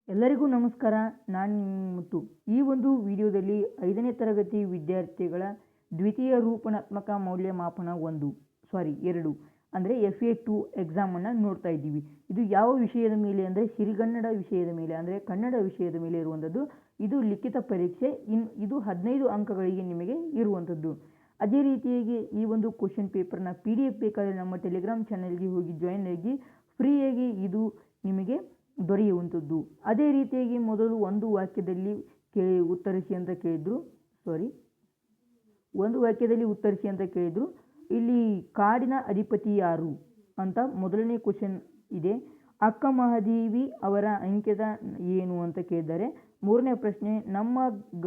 ಎಲ್ಲರಿಗೂ ನಮಸ್ಕಾರ. ನಾನು ನಿಮ್ಮ ಮುತ್ತು. ಈ ಒಂದು ವಿಡಿಯೋದಲ್ಲಿ 5ನೇ ತರಗತಿ ವಿದ್ಯಾರ್ಥಿಗಳ ದ್ವಿತೀಯ ರೂಪಣಾತ್ಮಕ ಮೌಲ್ಯಮಾಪನ 2 ಅಂದರೆ FA2 ಎಕ್ಸಾಮನ್ನು ನೋಡ್ತಾ ಇದ್ದೀವಿ. ಇದು ಯಾವ ವಿಷಯದ ಮೇಲೆ ಅಂದರೆ ಸಿರಿಗನ್ನಡ ವಿಷಯದ ಮೇಲೆ ಅಂದರೆ ಕನ್ನಡ ವಿಷಯದ ಮೇಲೆ ಇರುವಂಥದ್ದು. ಇದು ಲಿಖಿತ ಪರೀಕ್ಷೆ. ಇದು 15 ಅಂಕಗಳಿಗೆ ನಿಮಗೆ ಇರುವಂಥದ್ದು. ಅದೇ ರೀತಿಯಾಗಿ ಈ ಒಂದು ಕ್ವಶನ್ ಪೇಪರ್ನ PDF ಬೇಕಾದರೆ ನಮ್ಮ ಟೆಲಿಗ್ರಾಮ್ ಚಾನೆಲ್ಗೆ ಹೋಗಿ ಜಾಯಿನ್ ಆಗಿ ಫ್ರೀಯಾಗಿ ಇದು ನಿಮಗೆ ದೊರೆಯುವಂಥದ್ದು. ಅದೇ ರೀತಿಯಾಗಿ ಮೊದಲು ಒಂದು ವಾಕ್ಯದಲ್ಲಿ ಉತ್ತರಿಸಿ ಅಂತ ಕೇಳಿದ್ರು. ಇಲ್ಲಿ ಕಾಡಿನ ಅಧಿಪತಿ ಯಾರು ಅಂತ ಮೊದಲನೇ ಕ್ವಶನ್ ಇದೆ. ಅಕ್ಕ ಮಹಾದೇವಿ ಅವರ ಅಂಕಿತ ಏನು ಅಂತ ಕೇಳಿದ್ದಾರೆ. ಮೂರನೇ ಪ್ರಶ್ನೆ, ನಮ್ಮ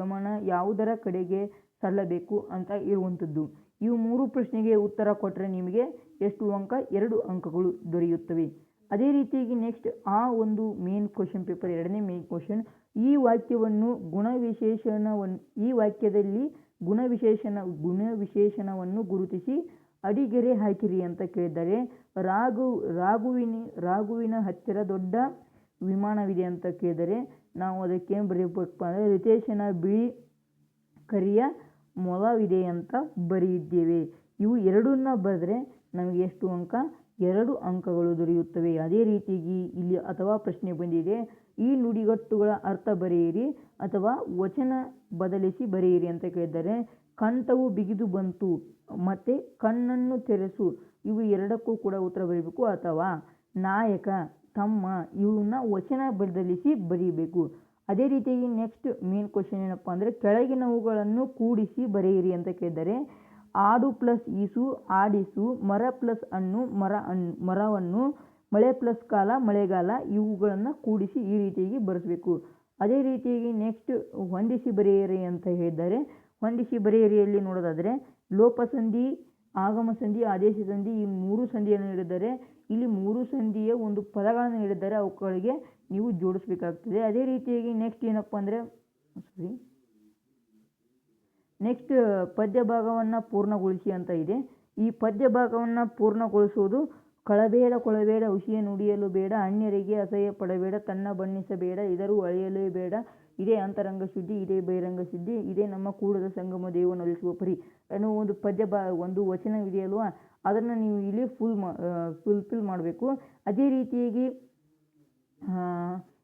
ಗಮನ ಯಾವುದರ ಕಡೆಗೆ ಸಲ್ಲಬೇಕು ಅಂತ ಇರುವಂಥದ್ದು. ಇವು 3 ಪ್ರಶ್ನೆಗೆ ಉತ್ತರ ಕೊಟ್ಟರೆ ನಿಮಗೆ ಎಷ್ಟು ಅಂಕ? 2 ಅಂಕಗಳು ದೊರೆಯುತ್ತವೆ. ಅದೇ ರೀತಿಯಾಗಿ ನೆಕ್ಸ್ಟ್ ಒಂದು ಮೇನ್ ಕ್ವಶನ್ ಪೇಪರ್, ಎರಡನೇ ಮೇನ್ ಕ್ವಶನ್, ಈ ವಾಕ್ಯದಲ್ಲಿ ಗುಣವಿಶೇಷಣವನ್ನು ಗುರುತಿಸಿ ಅಡಿಗೆರೆ ಹಾಕಿರಿ ಅಂತ ಕೇಳಿದ್ದಾರೆ. ರಾಘುವಿನ ಹತ್ತಿರ ದೊಡ್ಡ ವಿಮಾನವಿದೆ ಅಂತ ಕೇಳಿದರೆ ನಾವು ಅದಕ್ಕೆ ಏನು ಬರೆಯಬೇಕಪ್ಪ ಅಂದರೆ ರಿತೇಶನ ಬಿಳಿ ಕರಿಯ ಮೊಲವಿದೆ ಅಂತ ಬರೆಯಿದ್ದೇವೆ. ಇವು ಎರಡನ್ನ ಬರೆದ್ರೆ ನಮಗೆ ಎಷ್ಟು ಅಂಕ? 2 ಅಂಕಗಳು ದೊರೆಯುತ್ತವೆ. ಅದೇ ರೀತಿಯಾಗಿ ಇಲ್ಲಿ ಅಥವಾ ಪ್ರಶ್ನೆ ಬಂದಿದೆ, ಈ ನುಡಿಗಟ್ಟುಗಳ ಅರ್ಥ ಬರೆಯಿರಿ ಅಥವಾ ವಚನ ಬದಲಿಸಿ ಬರೆಯಿರಿ ಅಂತ ಕೇಳಿದ್ದಾರೆ. ಕಂಠವು ಬಿಗಿದು ಬಂತು ಮತ್ತು ಕಣ್ಣನ್ನು ತೆರೆಸು, ಇವು ಎರಡಕ್ಕೂ ಕೂಡ ಉತ್ತರ ಬರೀಬೇಕು. ಅಥವಾ ನಾಯಕ, ತಮ್ಮ, ಇವನ್ನ ವಚನ ಬದಲಿಸಿ ಬರೀಬೇಕು. ಅದೇ ರೀತಿಯಾಗಿ ನೆಕ್ಸ್ಟ್ ಮೇನ್ ಕ್ವಶನ್ ಏನಪ್ಪ ಅಂದರೆ ಕೆಳಗಿನವುಗಳನ್ನು ಕೂಡಿಸಿ ಬರೆಯಿರಿ ಅಂತ ಕೇಳಿದ್ದಾರೆ. ಆಡು ಪ್ಲಸ್ ಈಸು ಆಡಿಸು, ಮರ ಪ್ಲಸ್ ಹಣ್ಣು ಮರವನ್ನು, ಮಳೆ ಪ್ಲಸ್ ಕಾಲ ಮಳೆಗಾಲ, ಇವುಗಳನ್ನು ಕೂಡಿಸಿ ಈ ರೀತಿಯಾಗಿ ಬರೆಸಬೇಕು. ಅದೇ ರೀತಿಯಾಗಿ ನೆಕ್ಸ್ಟ್ ಹೊಂದಿಸಿ ಬರೆಯಿರಿ ಅಂತ ಹೇಳಿದ್ದಾರೆ. ಹೊಂದಿಸಿ ಬರೆಯಿರಿಯಲ್ಲಿ ನೋಡೋದಾದರೆ ಲೋಪಸಂಧಿ, ಆಗಮ ಸಂಧಿ, ಆದೇಶ ಸಂಧಿ, ಈ 3 ಸಂಧಿಯನ್ನು ನೀಡಿದ್ದಾರೆ. ಇಲ್ಲಿ 3 ಸಂಧಿಯ ಒಂದು ಪದಗಳನ್ನು ನೀಡಿದ್ದಾರೆ, ಅವುಗಳಿಗೆ ನೀವು ಜೋಡಿಸಬೇಕಾಗ್ತದೆ. ಅದೇ ರೀತಿಯಾಗಿ ನೆಕ್ಸ್ಟ್ ಏನಪ್ಪ ಅಂದರೆ ನೆಕ್ಸ್ಟ್ ಪದ್ಯ ಭಾಗವನ್ನು ಪೂರ್ಣಗೊಳಿಸಿ ಅಂತ ಇದೆ. ಈ ಪದ್ಯ ಭಾಗವನ್ನು ಪೂರ್ಣಗೊಳಿಸುವುದು ಕಳಬೇಡ ಕೊಳಬೇಡ ಹುಸಿಯ ನುಡಿಯಲು ಬೇಡ, ಅನ್ಯರಿಗೆ ಅಸಹ್ಯ ಪಡಬೇಡ, ತನ್ನ ಬಣ್ಣಿಸಬೇಡ, ಇದರು ಅಳೆಯಲೇ ಬೇಡ, ಇದೇ ಅಂತರಂಗ ಶುದ್ಧಿ, ಇದೇ ಬಹಿರಂಗ ಶುದ್ಧಿ, ಇದೇ ನಮ್ಮ ಕೂಡದ ಸಂಗಮ ದೇವನೊಲಿಸುವ ಪರಿ ಅನ್ನೋ ಒಂದು ಒಂದು ವಚನವಿದೆಯಲ್ವ, ಅದನ್ನು ನೀವು ಇಲ್ಲಿ ಫುಲ್ಫಿಲ್ ಮಾಡಬೇಕು. ಅದೇ ರೀತಿಯಾಗಿ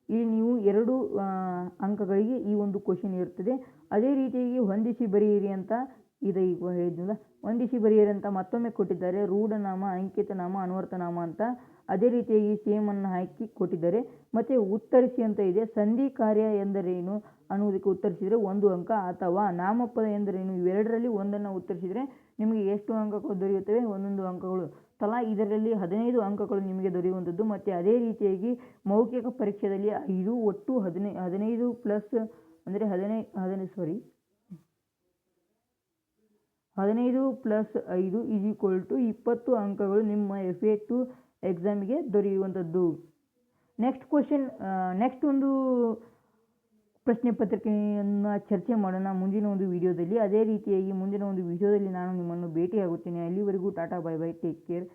ಇಲ್ಲಿ ನೀವು 2 ಅಂಕಗಳಿಗೆ ಈ ಒಂದು ಕ್ವಶನ್ ಇರ್ತದೆ. ಅದೇ ರೀತಿಯಾಗಿ ಹೊಂದಿಸಿ ಬರೆಯಿರಿ ಅಂತ ಇದೆ. ಈಗ ಹೇಳಿದ್ನಲ್ಲ, ಹೊಂದಿಸಿ ಬರೆಯಿರಿ ಅಂತ ಮತ್ತೊಮ್ಮೆ ಕೊಟ್ಟಿದ್ದಾರೆ. ರೂಢನಾಮ, ಅಂಕಿತನಾಮ, ಅನ್ವರ್ಥನಾಮ ಅಂತ ಅದೇ ರೀತಿಯಾಗಿ ಸೇಮನ್ನು ಹಾಕಿ ಕೊಟ್ಟಿದ್ದಾರೆ. ಮತ್ತು ಉತ್ತರಿಸಿ ಅಂತ ಇದೆ. ಸಂಧಿ ಕಾರ್ಯ ಎಂದರೇನು ಅನ್ನೋದಕ್ಕೆ ಉತ್ತರಿಸಿದರೆ 1 ಅಂಕ, ಅಥವಾ ನಾಮಪದ ಎಂದರೇನು ಇವೆರಡರಲ್ಲಿ ಒಂದನ್ನು ಉತ್ತರಿಸಿದರೆ ನಿಮಗೆ ಎಷ್ಟು ಅಂಕಗಳು ದೊರೆಯುತ್ತವೆ? 1 ಅಂಕಗಳು. ತಲಾ ಇದರಲ್ಲಿ 15 ಅಂಕಗಳು ನಿಮಗೆ ದೊರೆಯುವಂಥದ್ದು. ಮತ್ತು ಅದೇ ರೀತಿಯಾಗಿ ಮೌಖಿಕ ಪರೀಕ್ಷೆಯಲ್ಲಿ ಇದು ಒಟ್ಟು 15 ಪ್ಲಸ್ ಅಂದರೆ 15 + 5 = 20 ಅಂಕಗಳು ನಿಮ್ಮ FA2 ಎಕ್ಸಾಮಿಗೆ ದೊರೆಯುವಂಥದ್ದು. ನೆಕ್ಸ್ಟ್ ಒಂದು ಪ್ರಶ್ನೆ ಪತ್ರಿಕೆಯನ್ನು ಚರ್ಚೆ ಮಾಡೋಣ ಮುಂದಿನ ಒಂದು ವಿಡಿಯೋದಲ್ಲಿ. ಅದೇ ರೀತಿಯಾಗಿ ಮುಂದಿನ ಒಂದು ವಿಡಿಯೋದಲ್ಲಿ ನಾನು ನಿಮ್ಮನ್ನು ಭೇಟಿಯಾಗುತ್ತೇನೆ. ಅಲ್ಲಿವರೆಗೂ Tata, bye bye, take care.